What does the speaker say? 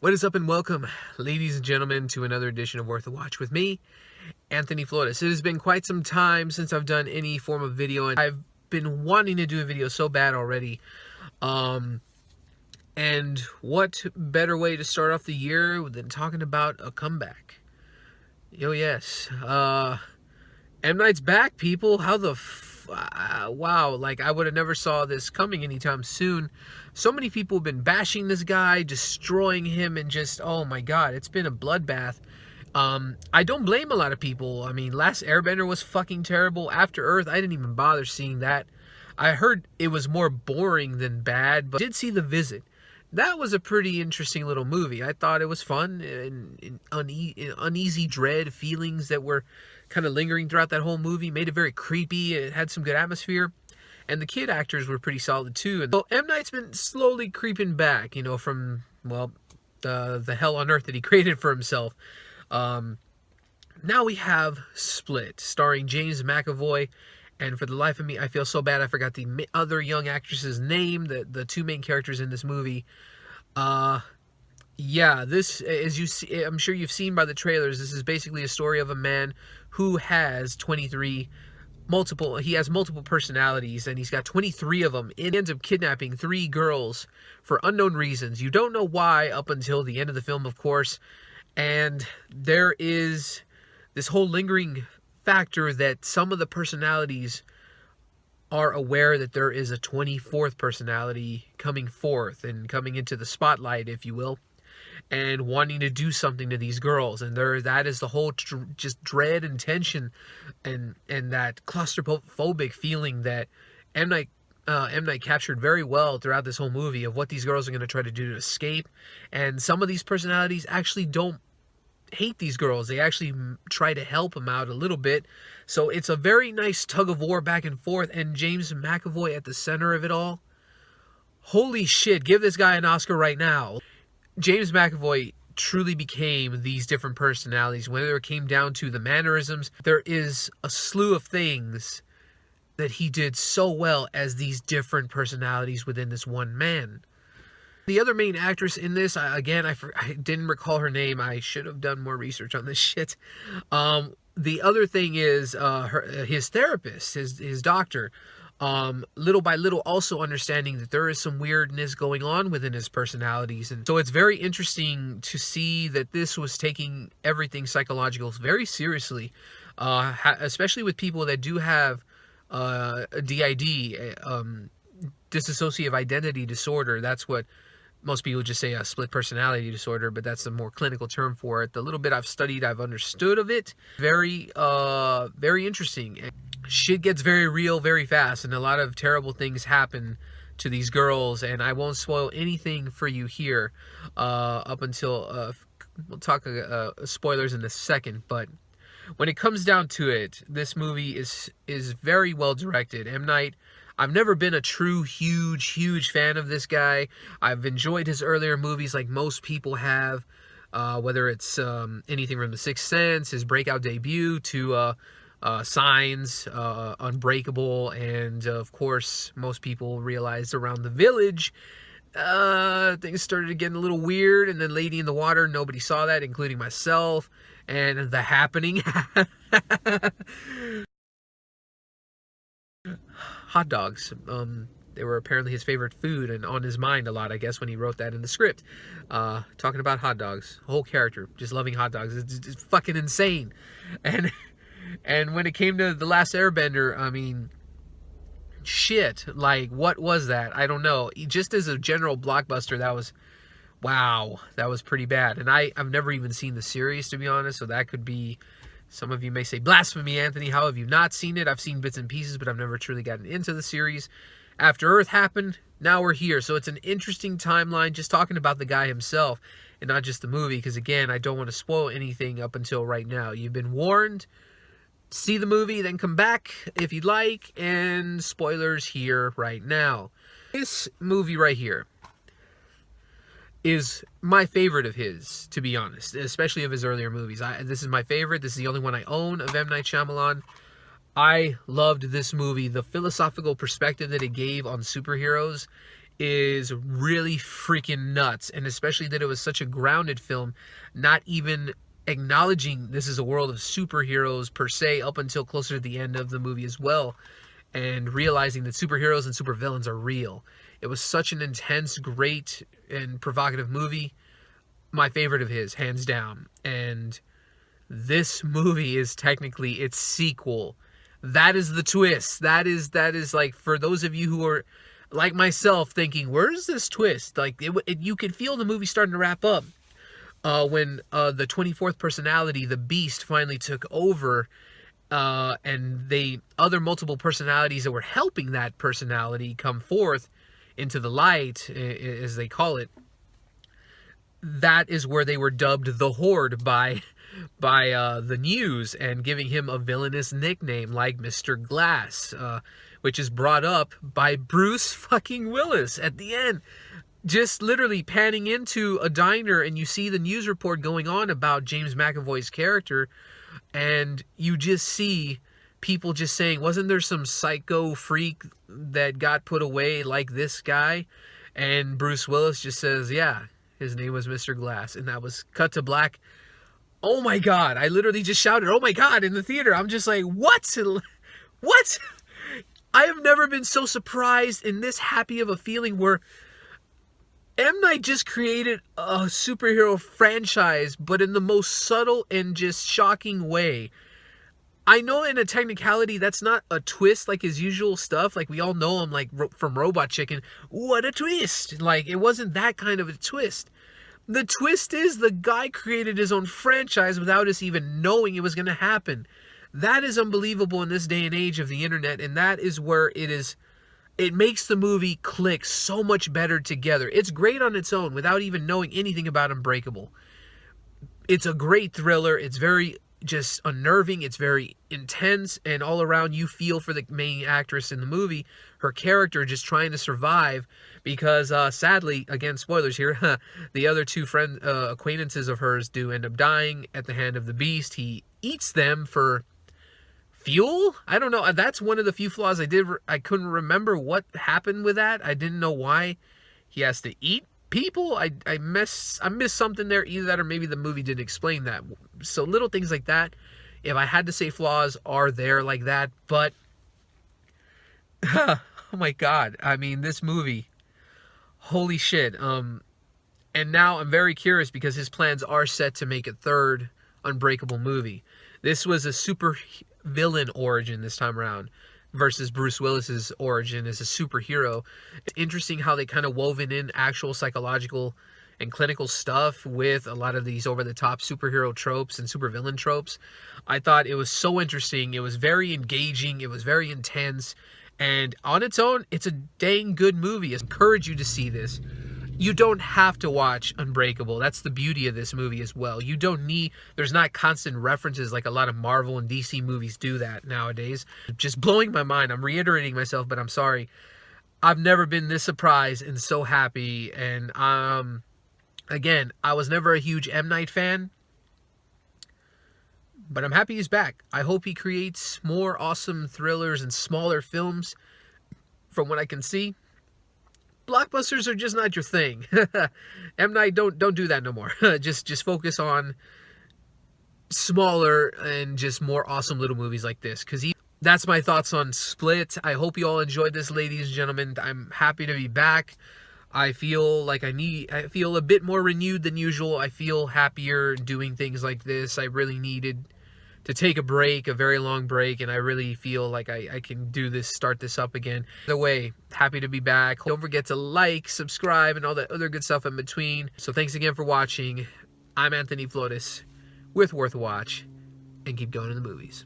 What is up and welcome, ladies and gentlemen, to another edition of Worth a Watch with me, Anthony Flores. It has been quite some time since I've done any form of video, and I've been wanting to do a video so bad already. And what better way to start off the year than talking about a comeback? Oh yes, M. Night's back, people. How the wow, like I would have never saw this coming anytime soon. So many people have been bashing this guy, destroying him, and just, oh my god, it's been a bloodbath. I don't blame a lot of people. I mean, Last Airbender was fucking terrible. After Earth, I didn't even bother seeing that. I heard it was more boring than bad, but I did see The Visit. That was a pretty interesting little movie. I thought it was fun and uneasy dread feelings that were kind of lingering throughout that whole movie. Made it very creepy. It had some good atmosphere. And the kid actors were pretty solid too. And so M. Night's been slowly creeping back, you know, from, well, the hell on earth that he created for himself. Now we have Split, starring James McAvoy. And for the life of me, I feel so bad I forgot the other young actress's name, the two main characters in this movie. Yeah, this, as you see, I'm sure you've seen by the trailers, this is basically a story of a man who has he has multiple personalities, and he's got 23 of them. It ends up kidnapping 3 girls for unknown reasons. You don't know why up until the end of the film, of course. And there is this whole lingering factor that some of the personalities are aware that there is a 24th personality coming forth and coming into the spotlight, if you will, and wanting to do something to these girls. And that is the whole just dread and tension and that claustrophobic feeling that M. Night captured very well throughout this whole movie of what these girls are going to try to do to escape. And some of these personalities actually don't hate these girls. They actually try to help them out a little bit. So it's a very nice tug of war back and forth, and James McAvoy at the center of it all. Holy shit, give this guy an Oscar right now. James McAvoy truly became these different personalities. Whether it came down to the mannerisms, there is a slew of things that he did so well as these different personalities within this one man. The other main actress in this, I didn't recall her name. I should have done more research on this shit. The other thing is his therapist, his doctor, little by little also understanding that there is some weirdness going on within his personalities. And so it's very interesting to see that this was taking everything psychological very seriously, especially with people that do have a DID, dissociative identity disorder. That's what most people just say, a split personality disorder, but that's a more clinical term for it. The little bit I've studied, I've understood of it. Very interesting. Shit gets very real very fast, and a lot of terrible things happen to these girls, and I won't spoil anything for you here up until, we'll talk spoilers in a second, but when it comes down to it, this movie is very well directed. M. Night, I've never been a true huge fan of this guy. I've enjoyed his earlier movies like most people have, whether it's anything from The Sixth Sense, his breakout debut, to Signs, Unbreakable, and of course most people realized around The Village things started getting a little weird, and then Lady in the Water, nobody saw that, including myself, and The Happening. Hot dogs. They were apparently his favorite food and on his mind a lot, I guess, when he wrote that in the script. Talking about hot dogs. Whole character, just loving hot dogs. It's fucking insane. And when it came to The Last Airbender, I mean, shit. Like, what was that? I don't know. Just as a general blockbuster, that was, wow, that was pretty bad. And I've never even seen the series, to be honest, so that could be... Some of you may say, blasphemy, Anthony, how have you not seen it? I've seen bits and pieces, but I've never truly gotten into the series. After Earth happened, now we're here. So it's an interesting timeline, just talking about the guy himself and not just the movie, because again, I don't want to spoil anything up until right now. You've been warned. See the movie, then come back if you'd like, and spoilers here right now. This movie right here is my favorite of his, to be honest, especially of his earlier movies. This is my favorite. This is the only one I own of M. Night Shyamalan. I loved this movie. The philosophical perspective that it gave on superheroes is really freaking nuts, and especially that it was such a grounded film, not even acknowledging this is a world of superheroes per se up until closer to the end of the movie as well, and realizing that superheroes and supervillains are real. It was such an intense, great, and provocative movie. My favorite of his, hands down. And this movie is technically its sequel. That is the twist. That is like, for those of you who are like myself thinking, where's this twist? Like, you could feel the movie starting to wrap up when the 24th personality, the Beast, finally took over, and other multiple personalities that were helping that personality come forth into the light, as they call it. That is where they were dubbed the Horde by the news, and giving him a villainous nickname like Mr. Glass, which is brought up by Bruce fucking Willis at the end. Just literally panning into a diner, and you see the news report going on about James McAvoy's character, and you just see people just saying, wasn't there some psycho freak that got put away like this guy? And Bruce Willis just says, yeah, his name was Mr. Glass. And that was cut to black. Oh my God. I literally just shouted, oh my God, in the theater. I'm just like, what? What? I have never been so surprised and this happy of a feeling, where M. Night just created a superhero franchise, but in the most subtle and just shocking way. I know in a technicality that's not a twist like his usual stuff. Like, we all know him, like from Robot Chicken. What a twist. Like, it wasn't that kind of a twist. The twist is the guy created his own franchise without us even knowing it was going to happen. That is unbelievable in this day and age of the internet, and that is where it makes the movie click so much better together. It's great on its own without even knowing anything about Unbreakable. It's a great thriller. It's very just unnerving. It's very intense, and all around you feel for the main actress in the movie, her character just trying to survive, because sadly, again, spoilers here, the other two acquaintances of hers do end up dying at the hand of the Beast. He eats them for fuel? I don't know. That's one of the few flaws I did. I couldn't remember what happened with that. I didn't know why he has to eat people. I missed something there. Either that, or maybe the movie didn't explain that. So little things like that, if I had to say flaws, are there like that. But oh my God, I mean, this movie, holy shit. And now I'm very curious, because his plans are set to make a third Unbreakable movie. This was a super villain origin this time around versus Bruce Willis's origin as a superhero. It's interesting how they kind of woven in actual psychological and clinical stuff with a lot of these over-the-top superhero tropes and supervillain tropes. I thought it was so interesting. It was very engaging. It was very intense. And on its own, it's a dang good movie. I encourage you to see this. You don't have to watch Unbreakable. That's the beauty of this movie as well. You don't need, there's not constant references like a lot of Marvel and DC movies do that nowadays. Just blowing my mind. I'm reiterating myself, but I'm sorry. I've never been this surprised and so happy. And again, I was never a huge M. Night fan, but I'm happy he's back. I hope he creates more awesome thrillers and smaller films. From what I can see, blockbusters are just not your thing. M. Night, don't do that no more. just focus on smaller and just more awesome little movies like this. That's my thoughts on Split. I hope you all enjoyed this, ladies and gentlemen. I'm happy to be back. I feel like I feel a bit more renewed than usual. I feel happier doing things like this. I really needed to take a break, a very long break, and I really feel like I can do this, start this up again. Either way, happy to be back. Don't forget to like, subscribe, and all that other good stuff in between. So thanks again for watching. I'm Anthony Flores with Worth a Watch, and keep going to the movies.